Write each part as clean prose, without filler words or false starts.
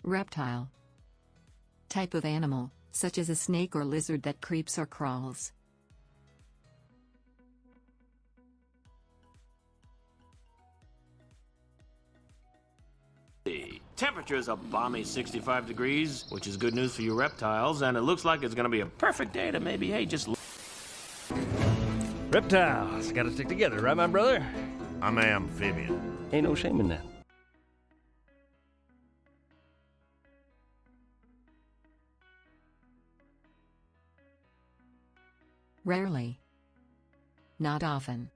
Reptile. Type of animal, such as a snake or lizard that creeps or crawls. The temperature is a balmy 65 degrees, which is good news for you reptiles, and it looks like it's gonna be a perfect day to maybe, hey, just... Reptiles, gotta stick together, right, my brother? I'm an amphibian. Ain't no shame in that. Rarely. Not often.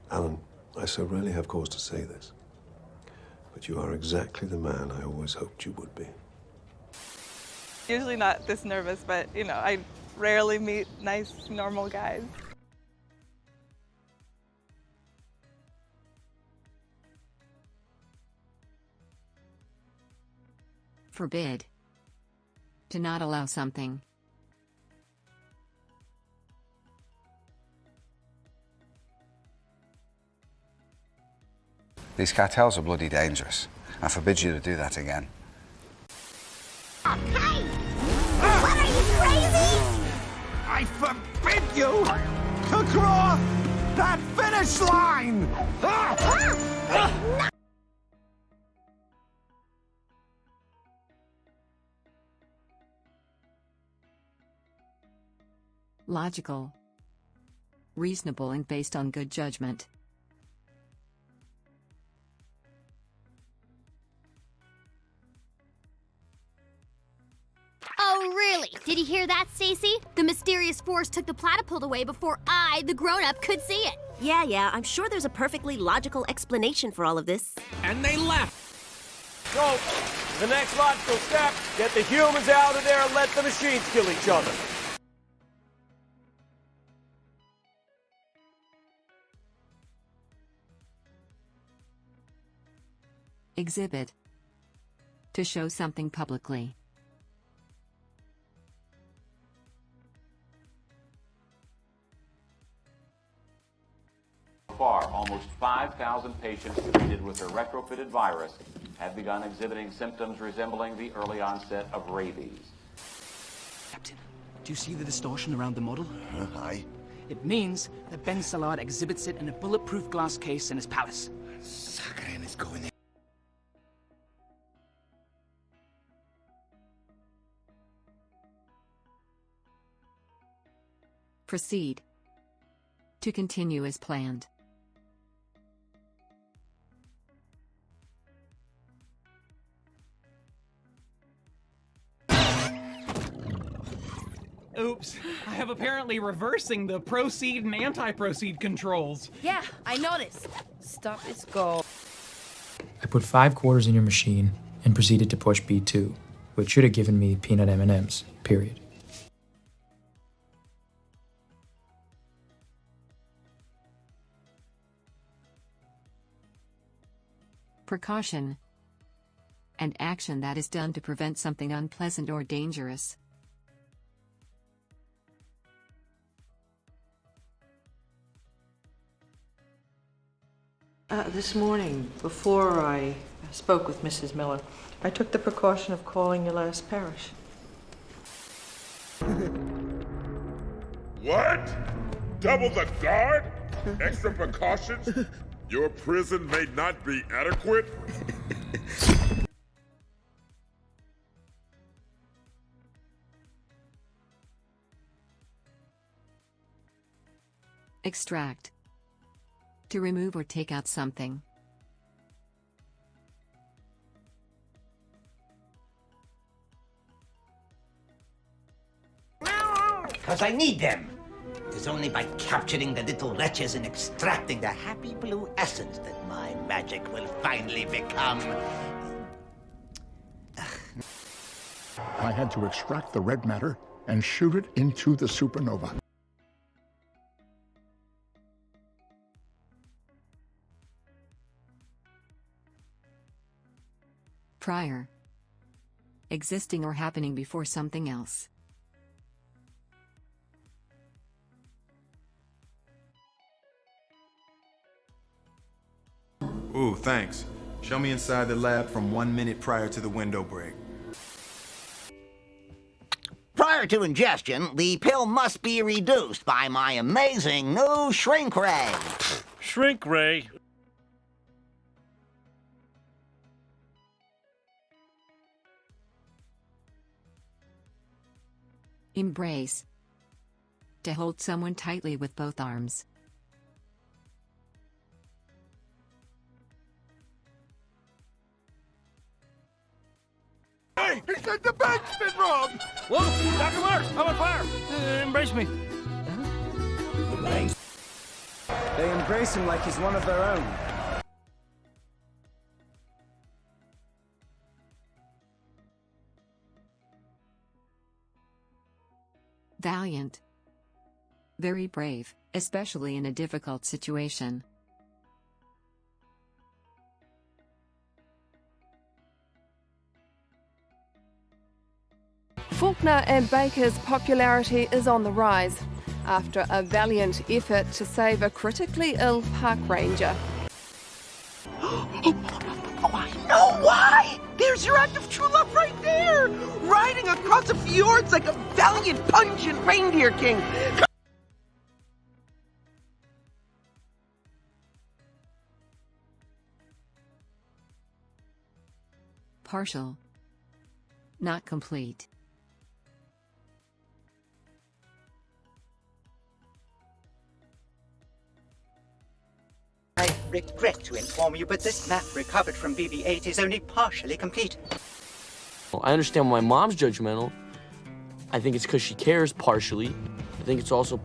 Alan, I so rarely have cause to say this, but you are exactly the man I always hoped you would be. Usually not this nervous, but, you know, I rarely meet nice, normal guys. Forbid. To not allow something. These cartels are bloody dangerous. I forbid you to do that again. Okay! What, are you crazy? I forbid you to cross that finish line! Logical. Reasonable and based on good judgment. Oh, really? Did you hear that, Stacy? The mysterious force took the platypult away before I, the grown-up, could see it. Yeah, I'm sure there's a perfectly logical explanation for all of this. And they left. So, the next logical step, get the humans out of there and let the machines kill each other. Exhibit. To show something publicly. Far, almost 5,000 patients treated with the retrofitted virus have begun exhibiting symptoms resembling the early onset of rabies. Captain, do you see the distortion around the model? Aye. It means that Ben Salad exhibits it in a bulletproof glass case in his palace. Sakharine is going in. Proceed. To continue as planned. Oops, I have apparently reversing the proceed and anti-proceed controls. Yeah, I noticed. Stop its go. I put 5 quarters in your machine and proceeded to push B2, which should have given me peanut M&Ms, period. Precaution. An action that is done to prevent something unpleasant or dangerous. This morning, before I spoke with Mrs. Miller, I took the precaution of calling your last parish. What? Double the guard? Extra precautions? Your prison may not be adequate? Extract. To remove or take out something. Because I need them. It is only by capturing the little wretches and extracting the happy blue essence that my magic will finally become... I had to extract the red matter and shoot it into the supernova. Prior. Existing or happening before something else. Cool, thanks. Show me inside the lab from 1 minute prior to the window break. Prior to ingestion, the pill must be reduced by my amazing new shrink ray. Shrink ray? Embrace. To hold someone tightly with both arms. Hey, he said the bank's been robbed! Whoa, Dr. Marks, I'm on fire! Embrace me. They embrace him like he's one of their own. Valiant. Very brave, especially in a difficult situation. Faulkner and Baker's popularity is on the rise after a valiant effort to save a critically ill park ranger. Oh, I know why! There's your act of true love right there! Riding across the fjords like a valiant, pungent reindeer king! Partial. Not complete. I regret to inform you, but this map recovered from BB-8 is only partially complete. Well, I understand why my mom's judgmental. I think it's because she cares partially. I think it's also